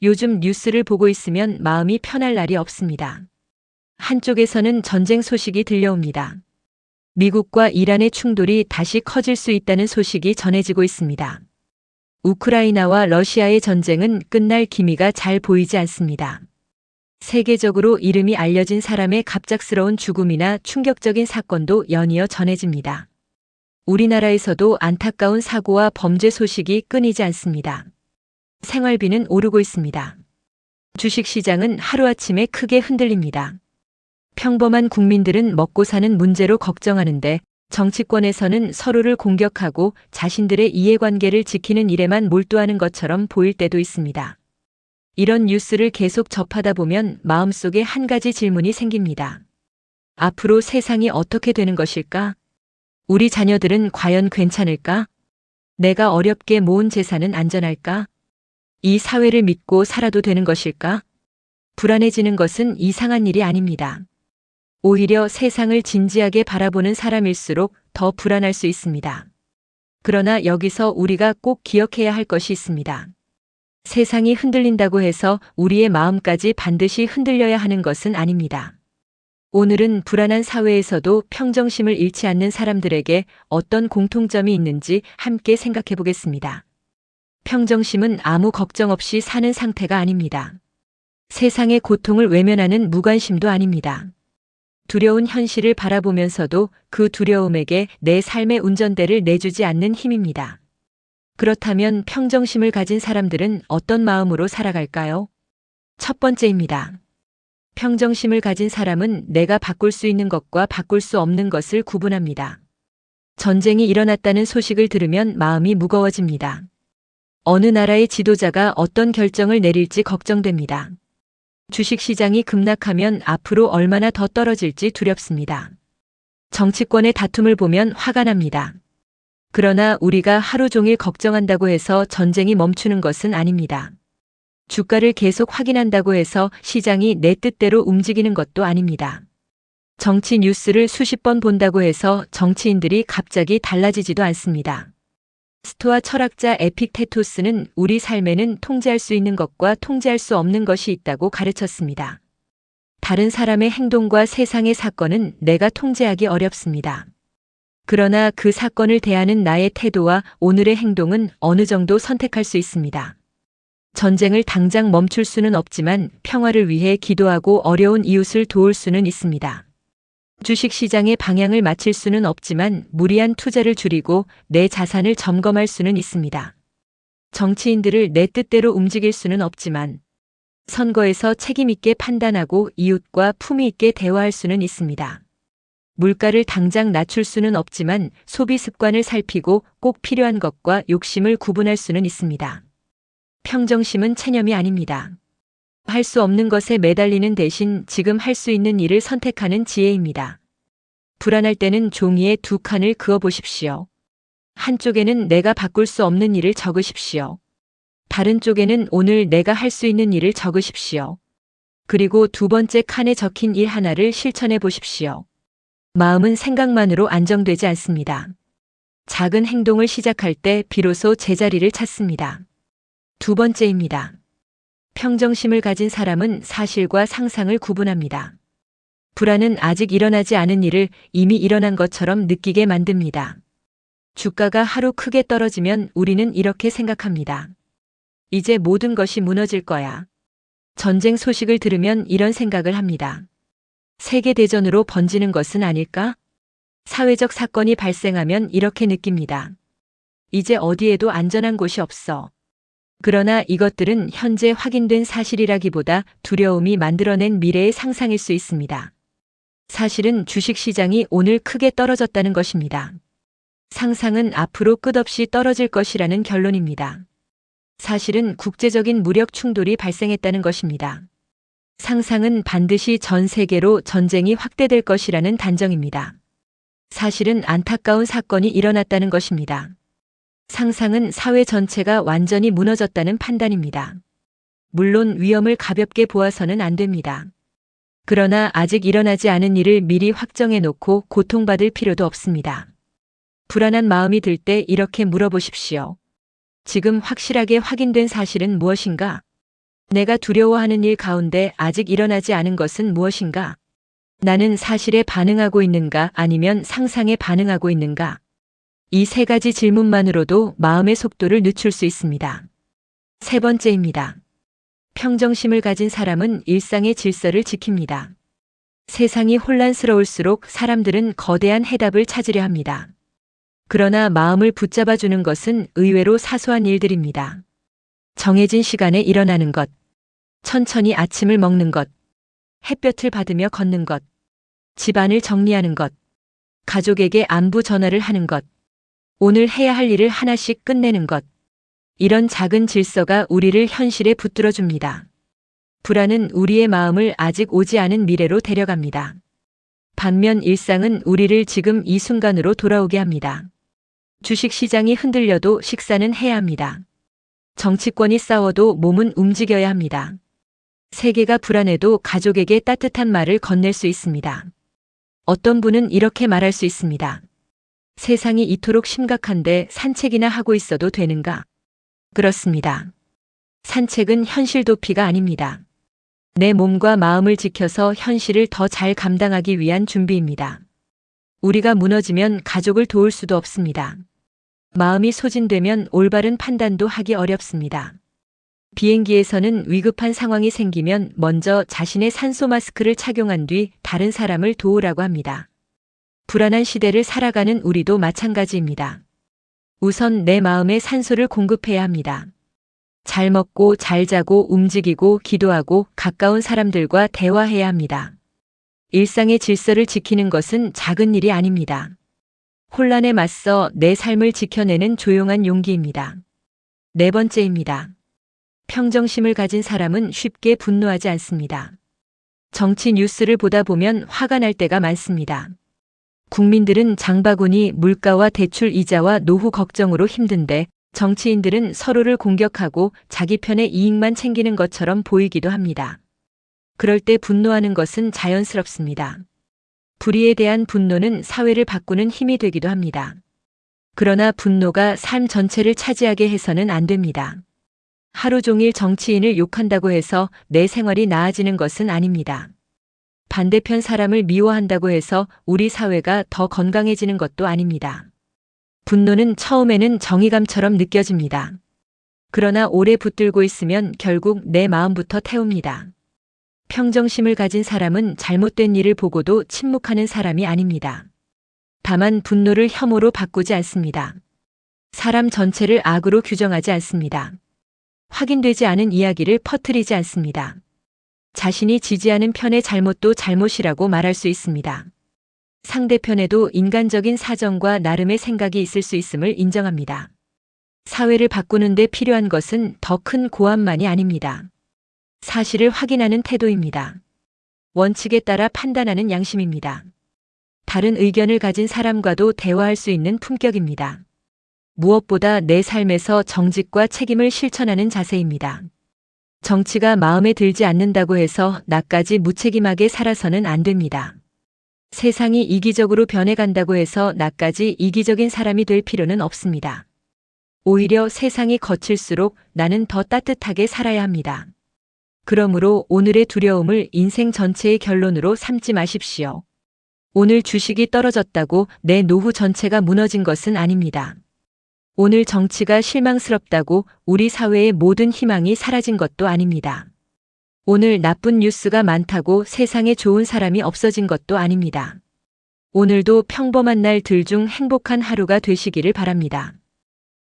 요즘 뉴스를 보고 있으면 마음이 편할 날이 없습니다. 한쪽에서는 전쟁 소식이 들려옵니다. 미국과 이란의 충돌이 다시 커질 수 있다는 소식이 전해지고 있습니다. 우크라이나와 러시아의 전쟁은 끝날 기미가 잘 보이지 않습니다. 세계적으로 이름이 알려진 사람의 갑작스러운 죽음이나 충격적인 사건도 연이어 전해집니다. 우리나라에서도 안타까운 사고와 범죄 소식이 끊이지 않습니다. 생활비는 오르고 있습니다. 주식시장은 하루아침에 크게 흔들립니다. 평범한 국민들은 먹고 사는 문제로 걱정하는데 정치권에서는 서로를 공격하고 자신들의 이해관계를 지키는 일에만 몰두하는 것처럼 보일 때도 있습니다. 이런 뉴스를 계속 접하다 보면 마음속에 한 가지 질문이 생깁니다. 앞으로 세상이 어떻게 되는 것일까? 우리 자녀들은 과연 괜찮을까? 내가 어렵게 모은 재산은 안전할까? 이 사회를 믿고 살아도 되는 것일까? 불안해지는 것은 이상한 일이 아닙니다. 오히려 세상을 진지하게 바라보는 사람일수록 더 불안할 수 있습니다. 그러나 여기서 우리가 꼭 기억해야 할 것이 있습니다. 세상이 흔들린다고 해서 우리의 마음까지 반드시 흔들려야 하는 것은 아닙니다. 오늘은 불안한 사회에서도 평정심을 잃지 않는 사람들에게 어떤 공통점이 있는지 함께 생각해 보겠습니다. 평정심은 아무 걱정 없이 사는 상태가 아닙니다. 세상의 고통을 외면하는 무관심도 아닙니다. 두려운 현실을 바라보면서도 그 두려움에게 내 삶의 운전대를 내주지 않는 힘입니다. 그렇다면 평정심을 가진 사람들은 어떤 마음으로 살아갈까요? 첫 번째입니다. 평정심을 가진 사람은 내가 바꿀 수 있는 것과 바꿀 수 없는 것을 구분합니다. 전쟁이 일어났다는 소식을 들으면 마음이 무거워집니다. 어느 나라의 지도자가 어떤 결정을 내릴지 걱정됩니다. 주식시장이 급락하면 앞으로 얼마나 더 떨어질지 두렵습니다. 정치권의 다툼을 보면 화가 납니다. 그러나 우리가 하루 종일 걱정한다고 해서 전쟁이 멈추는 것은 아닙니다. 주가를 계속 확인한다고 해서 시장이 내 뜻대로 움직이는 것도 아닙니다. 정치 뉴스를 수십 번 본다고 해서 정치인들이 갑자기 달라지지도 않습니다. 스토아 철학자 에픽테토스는 우리 삶에는 통제할 수 있는 것과 통제할 수 없는 것이 있다고 가르쳤습니다. 다른 사람의 행동과 세상의 사건은 내가 통제하기 어렵습니다. 그러나 그 사건을 대하는 나의 태도와 오늘의 행동은 어느 정도 선택할 수 있습니다. 전쟁을 당장 멈출 수는 없지만 평화를 위해 기도하고 어려운 이웃을 도울 수는 있습니다. 주식시장의 방향을 맞출 수는 없지만 무리한 투자를 줄이고 내 자산을 점검할 수는 있습니다. 정치인들을 내 뜻대로 움직일 수는 없지만 선거에서 책임있게 판단하고 이웃과 품위있게 대화할 수는 있습니다. 물가를 당장 낮출 수는 없지만 소비 습관을 살피고 꼭 필요한 것과 욕심을 구분할 수는 있습니다. 평정심은 체념이 아닙니다. 할 수 없는 것에 매달리는 대신 지금 할 수 있는 일을 선택하는 지혜입니다. 불안할 때는 종이에 두 칸을 그어 보십시오. 한쪽에는 내가 바꿀 수 없는 일을 적으십시오. 다른 쪽에는 오늘 내가 할 수 있는 일을 적으십시오. 그리고 두 번째 칸에 적힌 일 하나를 실천해 보십시오. 마음은 생각만으로 안정되지 않습니다. 작은 행동을 시작할 때 비로소 제자리를 찾습니다. 두 번째입니다. 평정심을 가진 사람은 사실과 상상을 구분합니다. 불안은 아직 일어나지 않은 일을 이미 일어난 것처럼 느끼게 만듭니다. 주가가 하루 크게 떨어지면 우리는 이렇게 생각합니다. 이제 모든 것이 무너질 거야. 전쟁 소식을 들으면 이런 생각을 합니다. 세계대전으로 번지는 것은 아닐까? 사회적 사건이 발생하면 이렇게 느낍니다. 이제 어디에도 안전한 곳이 없어. 그러나 이것들은 현재 확인된 사실이라기보다 두려움이 만들어낸 미래의 상상일 수 있습니다. 사실은 주식시장이 오늘 크게 떨어졌다는 것입니다. 상상은 앞으로 끝없이 떨어질 것이라는 결론입니다. 사실은 국제적인 무력 충돌이 발생했다는 것입니다. 상상은 반드시 전 세계로 전쟁이 확대될 것이라는 단정입니다. 사실은 안타까운 사건이 일어났다는 것입니다. 상상은 사회 전체가 완전히 무너졌다는 판단입니다. 물론 위험을 가볍게 보아서는 안 됩니다. 그러나 아직 일어나지 않은 일을 미리 확정해 놓고 고통받을 필요도 없습니다. 불안한 마음이 들 때 이렇게 물어보십시오. 지금 확실하게 확인된 사실은 무엇인가? 내가 두려워하는 일 가운데 아직 일어나지 않은 것은 무엇인가? 나는 사실에 반응하고 있는가 아니면 상상에 반응하고 있는가? 이 세 가지 질문만으로도 마음의 속도를 늦출 수 있습니다. 세 번째입니다. 평정심을 가진 사람은 일상의 질서를 지킵니다. 세상이 혼란스러울수록 사람들은 거대한 해답을 찾으려 합니다. 그러나 마음을 붙잡아주는 것은 의외로 사소한 일들입니다. 정해진 시간에 일어나는 것, 천천히 아침을 먹는 것, 햇볕을 받으며 걷는 것, 집안을 정리하는 것, 가족에게 안부 전화를 하는 것, 오늘 해야 할 일을 하나씩 끝내는 것. 이런 작은 질서가 우리를 현실에 붙들어줍니다. 불안은 우리의 마음을 아직 오지 않은 미래로 데려갑니다. 반면 일상은 우리를 지금 이 순간으로 돌아오게 합니다. 주식 시장이 흔들려도 식사는 해야 합니다. 정치권이 싸워도 몸은 움직여야 합니다. 세계가 불안해도 가족에게 따뜻한 말을 건넬 수 있습니다. 어떤 분은 이렇게 말할 수 있습니다. 세상이 이토록 심각한데 산책이나 하고 있어도 되는가? 그렇습니다. 산책은 현실 도피가 아닙니다. 내 몸과 마음을 지켜서 현실을 더 잘 감당하기 위한 준비입니다. 우리가 무너지면 가족을 도울 수도 없습니다. 마음이 소진되면 올바른 판단도 하기 어렵습니다. 비행기에서는 위급한 상황이 생기면 먼저 자신의 산소 마스크를 착용한 뒤 다른 사람을 도우라고 합니다. 불안한 시대를 살아가는 우리도 마찬가지입니다. 우선 내 마음에 산소를 공급해야 합니다. 잘 먹고 잘 자고 움직이고 기도하고 가까운 사람들과 대화해야 합니다. 일상의 질서를 지키는 것은 작은 일이 아닙니다. 혼란에 맞서 내 삶을 지켜내는 조용한 용기입니다. 네 번째입니다. 평정심을 가진 사람은 쉽게 분노하지 않습니다. 정치 뉴스를 보다 보면 화가 날 때가 많습니다. 국민들은 장바구니, 물가와 대출 이자와 노후 걱정으로 힘든데 정치인들은 서로를 공격하고 자기 편의 이익만 챙기는 것처럼 보이기도 합니다. 그럴 때 분노하는 것은 자연스럽습니다. 불의에 대한 분노는 사회를 바꾸는 힘이 되기도 합니다. 그러나 분노가 삶 전체를 차지하게 해서는 안 됩니다. 하루 종일 정치인을 욕한다고 해서 내 생활이 나아지는 것은 아닙니다. 반대편 사람을 미워한다고 해서 우리 사회가 더 건강해지는 것도 아닙니다. 분노는 처음에는 정의감처럼 느껴집니다. 그러나 오래 붙들고 있으면 결국 내 마음부터 태웁니다. 평정심을 가진 사람은 잘못된 일을 보고도 침묵하는 사람이 아닙니다. 다만 분노를 혐오로 바꾸지 않습니다. 사람 전체를 악으로 규정하지 않습니다. 확인되지 않은 이야기를 퍼뜨리지 않습니다. 자신이 지지하는 편의 잘못도 잘못이라고 말할 수 있습니다. 상대편에도 인간적인 사정과 나름의 생각이 있을 수 있음을 인정합니다. 사회를 바꾸는 데 필요한 것은 더 큰 고함만이 아닙니다. 사실을 확인하는 태도입니다. 원칙에 따라 판단하는 양심입니다. 다른 의견을 가진 사람과도 대화할 수 있는 품격입니다. 무엇보다 내 삶에서 정직과 책임을 실천하는 자세입니다. 정치가 마음에 들지 않는다고 해서 나까지 무책임하게 살아서는 안 됩니다. 세상이 이기적으로 변해간다고 해서 나까지 이기적인 사람이 될 필요는 없습니다. 오히려 세상이 거칠수록 나는 더 따뜻하게 살아야 합니다. 그러므로 오늘의 두려움을 인생 전체의 결론으로 삼지 마십시오. 오늘 주식이 떨어졌다고 내 노후 전체가 무너진 것은 아닙니다. 오늘 정치가 실망스럽다고 우리 사회의 모든 희망이 사라진 것도 아닙니다. 오늘 나쁜 뉴스가 많다고 세상에 좋은 사람이 없어진 것도 아닙니다. 오늘도 평범한 날 들 중 행복한 하루가 되시기를 바랍니다.